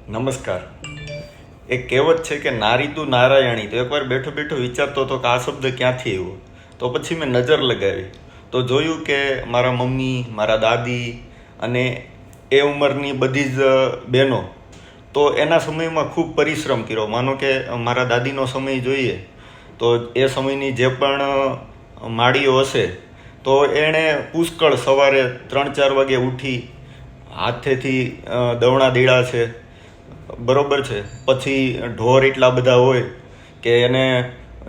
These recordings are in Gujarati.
નમસ્કાર. એક કહેવત છે કે નારી તું નારાયણી. તો એકવાર બેઠો બેઠો વિચારતો હતો કે આ શબ્દ ક્યાંથી આવ્યો. તો પછી મેં નજર લગાવી તો જોયું કે મારા મમ્મી, મારા દાદી અને એ ઉંમરની બધી જ બહેનો તો એના સમયમાં ખૂબ પરિશ્રમ કર્યો. માનો કે મારા દાદીનો સમય જોઈએ તો એ સમયની જે પણ માળીઓ હશે તો એણે પુષ્કળ સવારે 3-4 વાગે ઉઠી હાથેથી દવણા દીડા છે, બરોબર છે, પછી ઢોર એટલા બધા હોય કે એને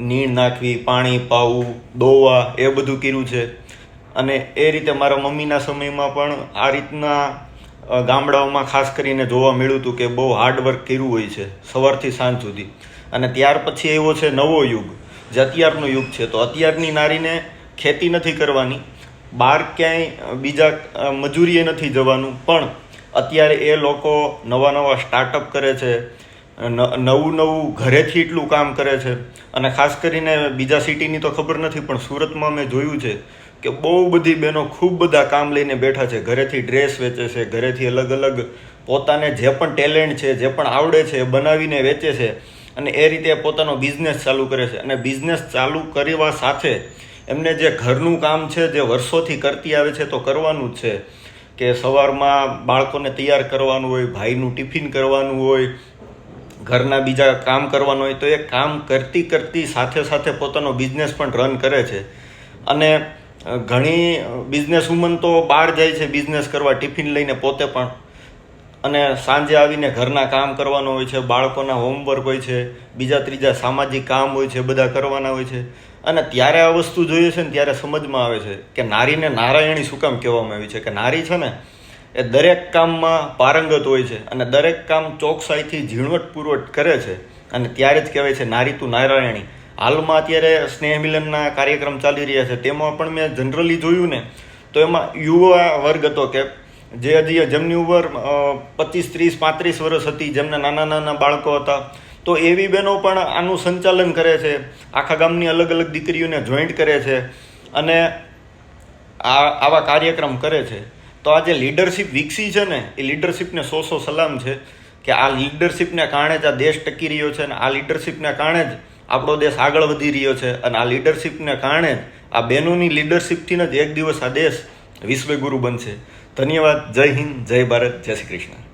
નીણ નાખવી, પાણી પાવું, દોવા, એ બધું કર્યું છે. અને એ રીતે મારા મમ્મીના સમયમાં પણ આ રીતના ગામડાઓમાં ખાસ કરીને જોવા મળ્યું હતું કે બહુ હાર્ડવર્ક કર્યું હોય છે સવારથી સાંજ સુધી. અને ત્યાર પછી એવો છે નવો યુગ, જે અત્યારનો યુગ છે. તો અત્યારની નારીને ખેતી નથી કરવાની, બહાર ક્યાંય બીજા મજૂરીએ નથી જવાનું, પણ અત્યારે એ લોકો નવા નવા સ્ટાર્ટઅપ કરે છે, નવું ઘરેથી એટલું કામ કરે છે. અને ખાસ કરીને બીજા સિટીની તો ખબર નથી, પણ સુરતમાં મેં જોયું છે કે બહુ બધી બહેનો ખૂબ બધા કામ લઈને બેઠા છે. ઘરેથી ડ્રેસ વેચે છે, ઘરેથી અલગ અલગ પોતાને જે પણ ટેલેન્ટ છે, જે પણ આવડે છે એ બનાવીને વેચે છે. અને એ રીતે પોતાનો બિઝનેસ ચાલુ કરે છે. અને બિઝનેસ ચાલુ કરવા સાથે એમને જે ઘરનું કામ છે, જે વર્ષોથી કરતી આવે છે, તો કરવાનું જ છે. કે સવારમાં બાળકોને તૈયાર કરવાનું હોય, ભાઈનું ટિફિન કરવાનું હોય, ઘરના બીજા કામ કરવાનું હોય, તો એ કામ કરતી કરતી સાથે સાથે પોતાનો બિઝનેસ પણ રન કરે છે. અને ઘણી બિઝનેસ વુમન તો બહાર જાય છે બિઝનેસ કરવા ટિફિન લઈને પોતે પણ, અને સાંજે આવીને ઘરના કામ કરવાનું હોય છે, બાળકોના હોમવર્ક હોય છે, બીજા ત્રીજા સામાજિક કામ હોય છે, બધા કરવાના હોય છે. અને ત્યારે આ વસ્તુ જોઈએ છે ને ત્યારે સમજમાં આવે છે કે નારીને નારાયણી શું કામ કહેવામાં આવી છે. કે નારી છે ને એ દરેક કામમાં પારંગત હોય છે અને દરેક કામ ચોકસાઈથી ઝીણવટપૂર્વક કરે છે. અને ત્યારે જ કહેવાય છે નારી તું નારાયણી. હાલમાં અત્યારે સ્નેહ મિલનના કાર્યક્રમ ચાલી રહ્યા છે, તેમાં પણ મેં જનરલી જોયું ને તો એમાં યુવા વર્ગ હતો કે જે હજી જેમની ઉંમર 25, 30, 35 વર્ષ હતી, જેમના નાના નાના બાળકો હતા, તો એવી બહેનો પણ આનું સંચાલન કરે છે, આખા ગામની અલગ અલગ દીકરીઓને જોઈન્ટ કરે છે અને આવા કાર્યક્રમ કરે છે. તો આ જે લીડરશિપ વિકસી છે ને, એ લીડરશિપને 100 સલામ છે. કે આ લીડરશિપને કારણે જ આ દેશ ટકી રહ્યો છે અને આ લીડરશિપને કારણે જ આપણો દેશ આગળ વધી રહ્યો છે. અને આ લીડરશિપને કારણે જ આ બહેનોની લીડરશિપથી જ એક દિવસ આ દેશ વિશ્વગુરુ બનશે. ધન્યવાદ. જય હિન્દ, જય ભારત, જય શ્રી કૃષ્ણ.